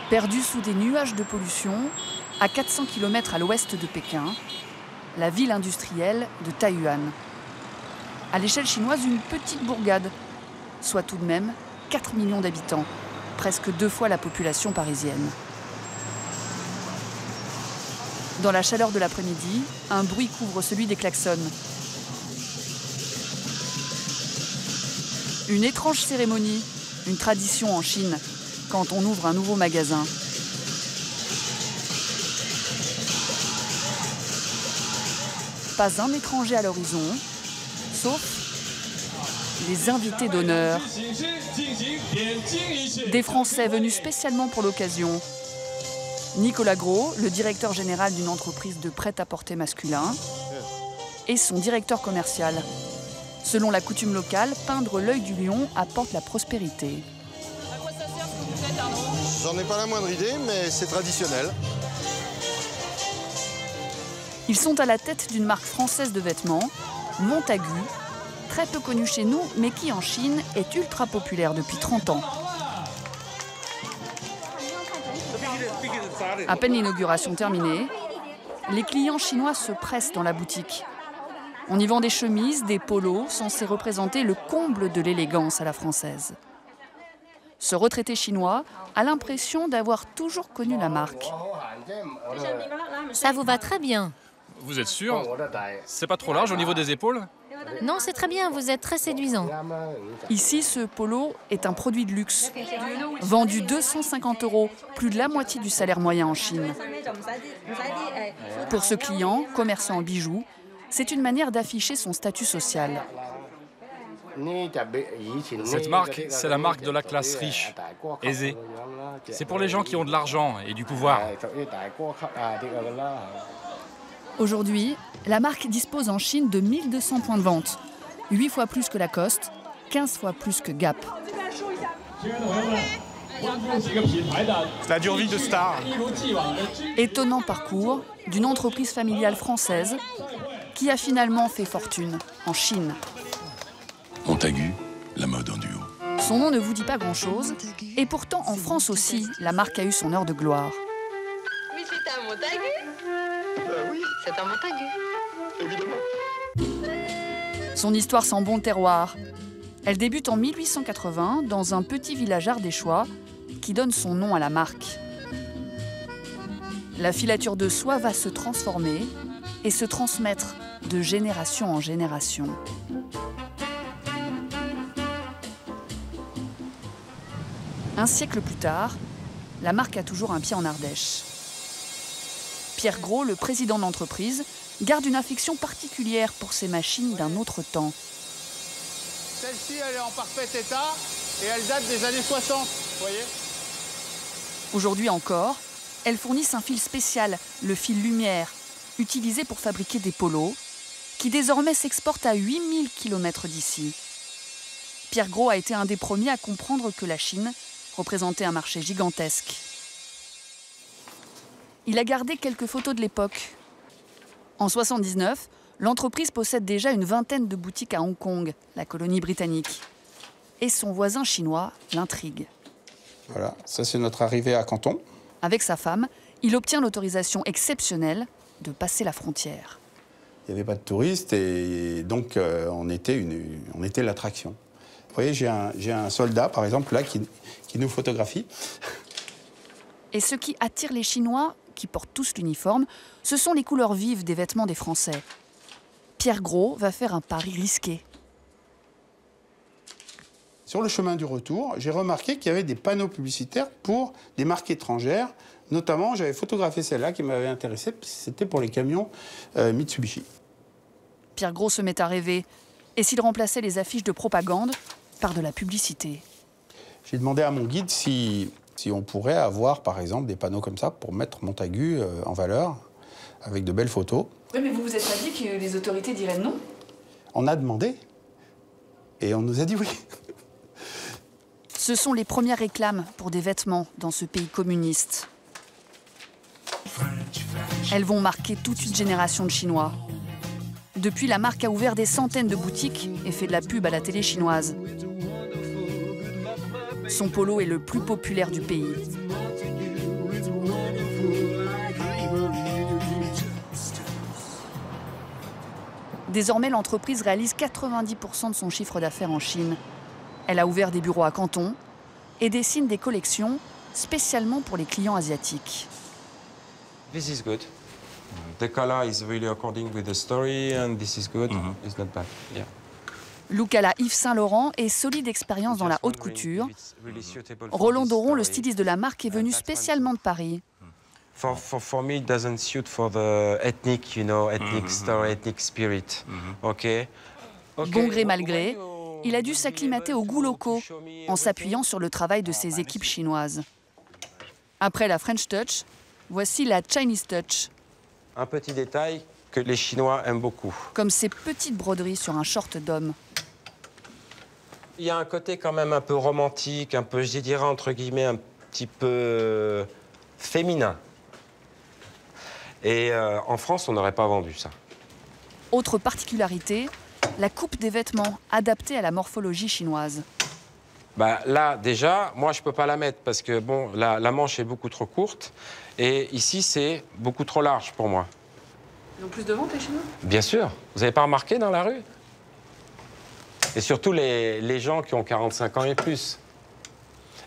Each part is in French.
Perdue sous des nuages de pollution, à 400 km à l'ouest de Pékin, la ville industrielle de Taiyuan. À l'échelle chinoise, une petite bourgade, soit tout de même 4 millions d'habitants, presque 2 fois la population parisienne. Dans la chaleur de l'après-midi, un bruit couvre celui des klaxons. Une étrange cérémonie, une tradition en Chine, quand on ouvre un nouveau magasin. Pas un étranger à l'horizon, sauf les invités d'honneur. Des Français venus spécialement pour l'occasion. Nicolas Gros, le directeur général d'une entreprise de prêt-à-porter masculin, et son directeur commercial. Selon la coutume locale, peindre l'œil du lion apporte la prospérité. À quoi ça sert ce que vous faites, Arnaud ? J'en ai pas la moindre idée, mais c'est traditionnel. Ils sont à la tête d'une marque française de vêtements, Montagu, très peu connue chez nous, mais qui en Chine est ultra populaire depuis 30 ans. À peine l'inauguration terminée, les clients chinois se pressent dans la boutique. On y vend des chemises, des polos, censés représenter le comble de l'élégance à la française. Ce retraité chinois a l'impression d'avoir toujours connu la marque. Ça vous va très bien. Vous êtes sûr? C'est pas trop large au niveau des épaules? Non, c'est très bien, vous êtes très séduisant. Ici, ce polo est un produit de luxe. Vendu 250 €, plus de la moitié du salaire moyen en Chine. Pour ce client, commerçant en bijoux, c'est une manière d'afficher son statut social. Cette marque, c'est la marque de la classe riche, aisée. C'est pour les gens qui ont de l'argent et du pouvoir. Aujourd'hui, la marque dispose en Chine de 1200 points de vente, 8 fois plus que Lacoste, 15 fois plus que Gap. La dure vie de star. Étonnant parcours d'une entreprise familiale française qui a finalement fait fortune en Chine. Montagu, la mode en duo. Son nom ne vous dit pas grand-chose, et pourtant en France aussi, la marque a eu son heure de gloire. Mais c'est un Montagu. Oui, C'est un Montagu. évidemment. Son histoire sent bon terroir. Elle débute en 1880 dans un petit village ardéchois qui donne son nom à la marque. La filature de soie va se transformer et se transmettre de génération en génération. Un siècle plus tard, la marque a toujours un pied en Ardèche. Pierre Gros, le président de l'entreprise, garde une affection particulière pour ces machines d'un autre temps. Celle-ci, elle est en parfait état et elle date des années 60, vous voyez. Aujourd'hui encore, elles fournissent un fil spécial, le fil lumière, utilisé pour fabriquer des polos, qui désormais s'exportent à 8000 km d'ici. Pierre Gros a été un des premiers à comprendre que la Chine représentait un marché gigantesque. Il a gardé quelques photos de l'époque. En 1979, l'entreprise possède déjà une vingtaine de boutiques à Hong Kong, la colonie britannique. Et son voisin chinois l'intrigue. Voilà, ça c'est notre arrivée à Canton. Avec sa femme, il obtient l'autorisation exceptionnelle de passer la frontière. Il n'y avait pas de touristes et donc on était l'attraction. Vous voyez, j'ai un soldat, par exemple, là, qui nous photographie. Et ce qui attire les Chinois, qui portent tous l'uniforme, ce sont les couleurs vives des vêtements des Français. Pierre Gros va faire un pari risqué. Sur le chemin du retour, j'ai remarqué qu'il y avait des panneaux publicitaires pour des marques étrangères. Notamment, j'avais photographié celle-là qui m'avait intéressé, c'était pour les camions Mitsubishi. Pierre Gros se met à rêver. Et s'il remplaçait les affiches de propagande par de la publicité? J'ai demandé à mon guide si on pourrait avoir, par exemple, des panneaux comme ça pour mettre Montagu en valeur, avec de belles photos. Oui, mais vous vous êtes pas dit que les autorités diraient non? On a demandé, et on nous a dit oui. Ce sont les premières réclames pour des vêtements dans ce pays communiste. Elles vont marquer toute une génération de Chinois. Depuis, la marque a ouvert des centaines de boutiques et fait de la pub à la télé chinoise. Son polo est le plus populaire du pays. Désormais, l'entreprise réalise 90% de son chiffre d'affaires en Chine. Elle a ouvert des bureaux à Canton et dessine des collections spécialement pour les clients asiatiques. This is good. The color is really according with the story and this is good. It's not bad. Yeah. Look à la Yves Saint Laurent et solide expérience dans la haute couture. Roland Doron, le styliste de la marque, est venu spécialement de Paris. For me, it doesn't suit for the ethnic, ethnic story, ethnic spirit. Okay. Bon gré mal gré, il a dû s'acclimater aux goûts locaux en s'appuyant sur le travail de ses équipes chinoises. Après la French Touch, voici la Chinese Touch. Un petit détail que les Chinois aiment beaucoup. Comme ces petites broderies sur un short d'homme. Il y a un côté quand même un peu romantique, un peu, je dirais entre guillemets, un petit peu féminin. Et en France, on n'aurait pas vendu ça. Autre particularité, la coupe des vêtements adaptée à la morphologie chinoise. Bah, là, déjà, moi, je ne peux pas la mettre parce que bon, la manche est beaucoup trop courte. Et ici, c'est beaucoup trop large pour moi. Ils ont plus de ventes, les Chinois? Bien sûr. Vous n'avez pas remarqué dans la rue? Et surtout les gens qui ont 45 ans et plus.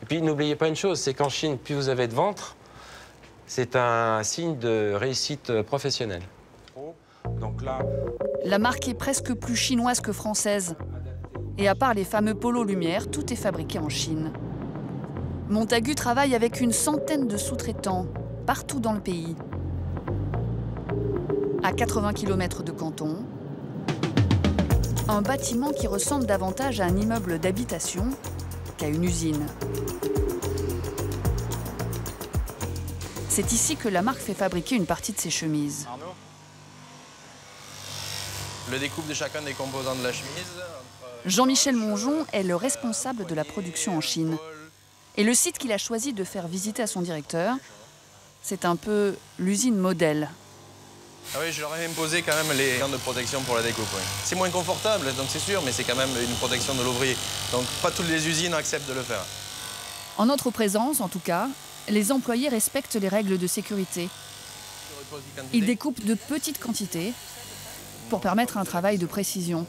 Et puis, n'oubliez pas une chose, c'est qu'en Chine, plus vous avez de ventre, c'est un signe de réussite professionnelle. Donc là... La marque est presque plus chinoise que française. Et à part les fameux polos Lumière, tout est fabriqué en Chine. Montagu travaille avec une centaine de sous-traitants, partout dans le pays. À 80 km de Canton, un bâtiment qui ressemble davantage à un immeuble d'habitation qu'à une usine. C'est ici que la marque fait fabriquer une partie de ses chemises. Arnaud, le découpe de chacun des composants de la chemise. Jean-Michel Mongeon est le responsable de la production en Chine. Et le site qu'il a choisi de faire visiter à son directeur, c'est un peu l'usine modèle. Ah oui, je leur ai imposé quand même les gants de protection pour la découpe. Oui. C'est moins confortable, donc c'est sûr, mais c'est quand même une protection de l'ouvrier. Donc pas toutes les usines acceptent de le faire. En notre présence, en tout cas, les employés respectent les règles de sécurité. Ils découpent de petites quantités pour permettre un travail de précision.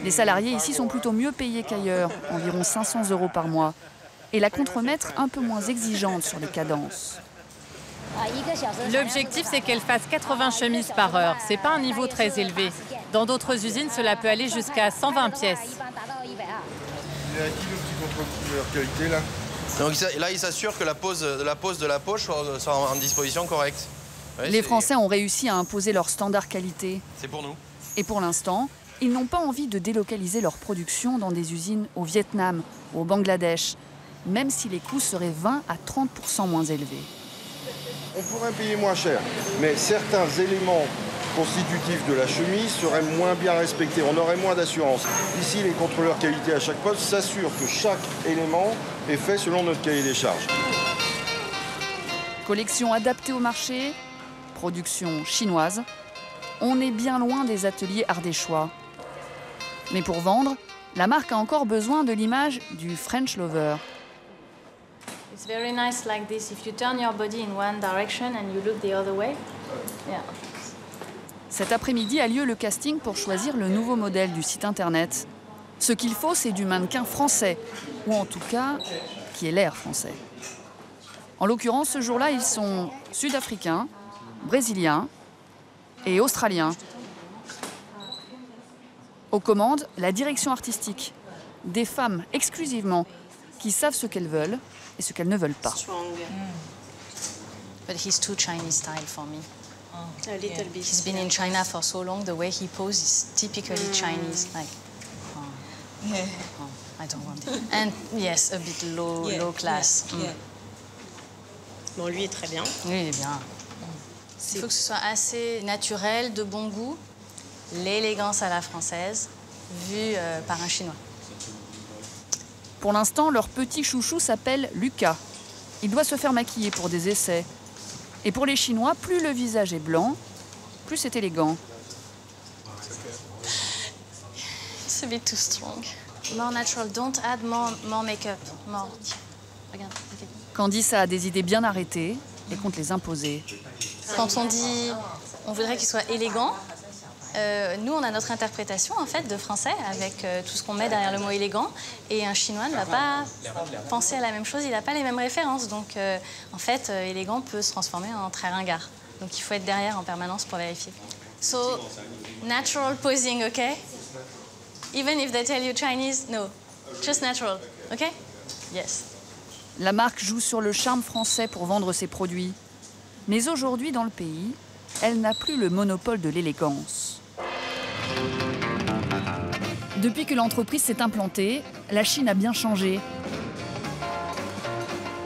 Les salariés ici sont plutôt mieux payés qu'ailleurs, environ 500 € par mois. Et la contremaître un peu moins exigeante sur les cadences. L'objectif, c'est qu'elle fasse 80 chemises par heure. C'est pas un niveau très élevé. Dans d'autres usines, cela peut aller jusqu'à 120 pièces. Il est à qui le petit contrôle qualité là? Donc là, il s'assure que la pose de la poche soit en disposition correcte. Ouais, les Français ont réussi à imposer leur standard qualité. C'est pour nous. Et pour l'instant, ils n'ont pas envie de délocaliser leur production dans des usines au Vietnam ou au Bangladesh, même si les coûts seraient 20 à 30% moins élevés. On pourrait payer moins cher, mais certains éléments constitutifs de la chemise seraient moins bien respectés. On aurait moins d'assurance. Ici, les contrôleurs qualité à chaque poste s'assurent que chaque élément est fait selon notre cahier des charges. Collection adaptée au marché, production chinoise. On est bien loin des ateliers ardéchois. Mais pour vendre, la marque a encore besoin de l'image du French lover. It's very nice like this. If you turn your body in one direction and you look the other way. Yeah. Cet après-midi a lieu le casting pour choisir le nouveau modèle du site internet. Ce qu'il faut, c'est du mannequin français, ou en tout cas, qui ait l'air français. En l'occurrence, ce jour-là, ils sont sud-africains, brésiliens et australiens. Aux commandes, la direction artistique. Des femmes exclusivement qui savent ce qu'elles veulent et ce qu'elles ne veulent pas. But he's too Chinese style for me. A little bit. He's been in China for so long. The way he poses is typically Chinese. Like, I don't want it. And yes, a bit low class. Bon, lui est très bien. Oui, il est bien. Il faut que ce soit assez naturel, de bon goût, l'élégance à la française, vue par un Chinois. Pour l'instant, leur petit chouchou s'appelle Lucas. Il doit se faire maquiller pour des essais. Et pour les Chinois, plus le visage est blanc, plus c'est élégant. It's a bit too strong. More natural. Don't add more make-up. More. Regarde. Candice a des idées bien arrêtées et compte les imposer. Quand on dit on voudrait qu'il soit élégant. Nous, on a notre interprétation en fait de français avec tout ce qu'on met derrière le mot élégant. Et un Chinois ne va pas penser à la même chose, il n'a pas les mêmes références. Donc, en fait, élégant peut se transformer en très ringard. Donc, il faut être derrière en permanence pour vérifier. So, natural posing, okay? Even if they tell you Chinese, no, just natural, okay? Yes. La marque joue sur le charme français pour vendre ses produits. Mais aujourd'hui, dans le pays, elle n'a plus le monopole de l'élégance. Depuis que l'entreprise s'est implantée, la Chine a bien changé.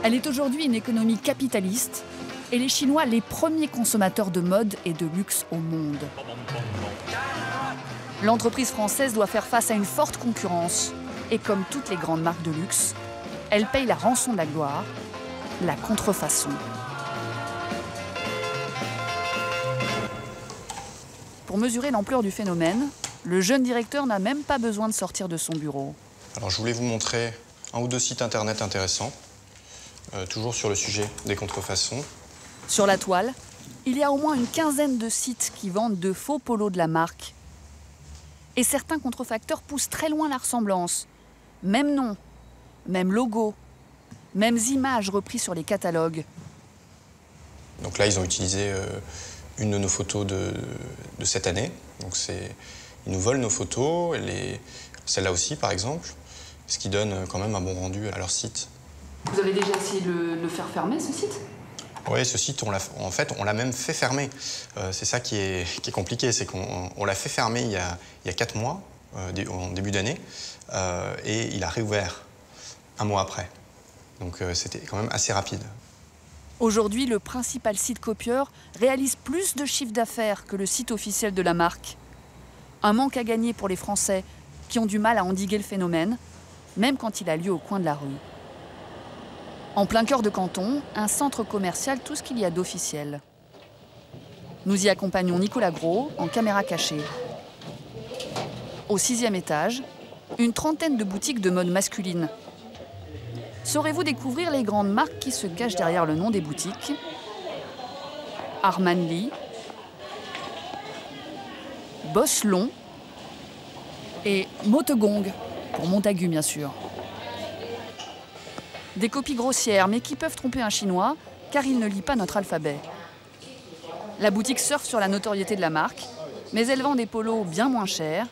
Elle est aujourd'hui une économie capitaliste et les Chinois les premiers consommateurs de mode et de luxe au monde. L'entreprise française doit faire face à une forte concurrence et comme toutes les grandes marques de luxe, elle paye la rançon de la gloire, la contrefaçon. Pour mesurer l'ampleur du phénomène, le jeune directeur n'a même pas besoin de sortir de son bureau. Alors je voulais vous montrer un ou deux sites internet intéressants, toujours sur le sujet des contrefaçons. Sur la toile, il y a au moins une quinzaine de sites qui vendent de faux polos de la marque. Et certains contrefacteurs poussent très loin la ressemblance. Même nom, même logo, mêmes images reprises sur les catalogues. Donc là, ils ont utilisé une de nos photos de cette année. Donc ils nous volent nos photos, celle-là aussi par exemple, ce qui donne quand même un bon rendu à leur site. Vous avez déjà essayé de le faire fermer, ce site? Oui, ce site, en fait, on l'a même fait fermer. C'est ça qui est compliqué, c'est qu'on l'a fait fermer il y a 4 mois, en début d'année, et il a réouvert un mois après. Donc c'était quand même assez rapide. Aujourd'hui, le principal site copieur réalise plus de chiffre d'affaires que le site officiel de la marque. Un manque à gagner pour les Français qui ont du mal à endiguer le phénomène, même quand il a lieu au coin de la rue. En plein cœur de Canton, un centre commercial, tout ce qu'il y a d'officiel. Nous y accompagnons Nicolas Gros en caméra cachée. Au 6e étage, une trentaine de boutiques de mode masculine. Saurez-vous découvrir les grandes marques qui se cachent derrière le nom des boutiques? Armand Lee, Boss Long et Motegong, pour Montagu bien sûr. Des copies grossières, mais qui peuvent tromper un Chinois, car il ne lit pas notre alphabet. La boutique surfe sur la notoriété de la marque, mais elle vend des polos bien moins chers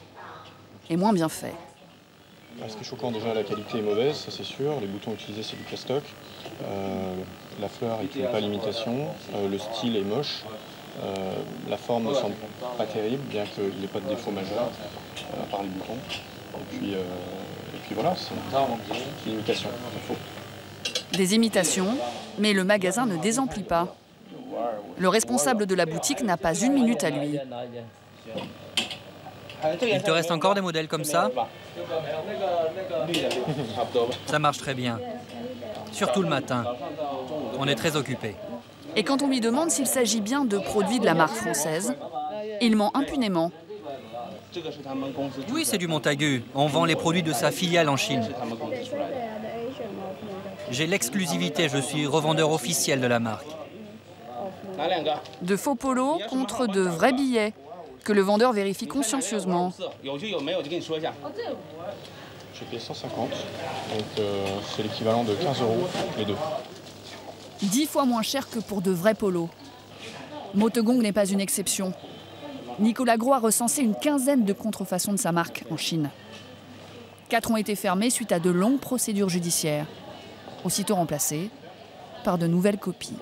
et moins bien faits. Ce qui est choquant, déjà, la qualité est mauvaise, ça c'est sûr. Les boutons utilisés, c'est du plastoc. La fleur n'est pas l'imitation. Le style est moche. La forme ne semble pas terrible, bien qu'il n'ait pas de défaut majeur, à part les boutons. Et puis voilà, c'est une imitation, c'est faux. Des imitations, mais le magasin ne désemplit pas. Le responsable de la boutique n'a pas une minute à lui. Il te reste encore des modèles comme ça? Ça marche très bien. Surtout le matin. On est très occupés. Et quand on lui demande s'il s'agit bien de produits de la marque française, il ment impunément. Oui, c'est du Montagu. On vend les produits de sa filiale en Chine. J'ai l'exclusivité, je suis revendeur officiel de la marque. De faux polos contre de vrais billets, que le vendeur vérifie consciencieusement. J'ai payé 150, donc c'est l'équivalent de 15 € les deux. 10 fois moins cher que pour de vrais polos. Motegong n'est pas une exception. Nicolas Gros a recensé une quinzaine de contrefaçons de sa marque en Chine. 4 ont été fermés suite à de longues procédures judiciaires, aussitôt remplacées par de nouvelles copies.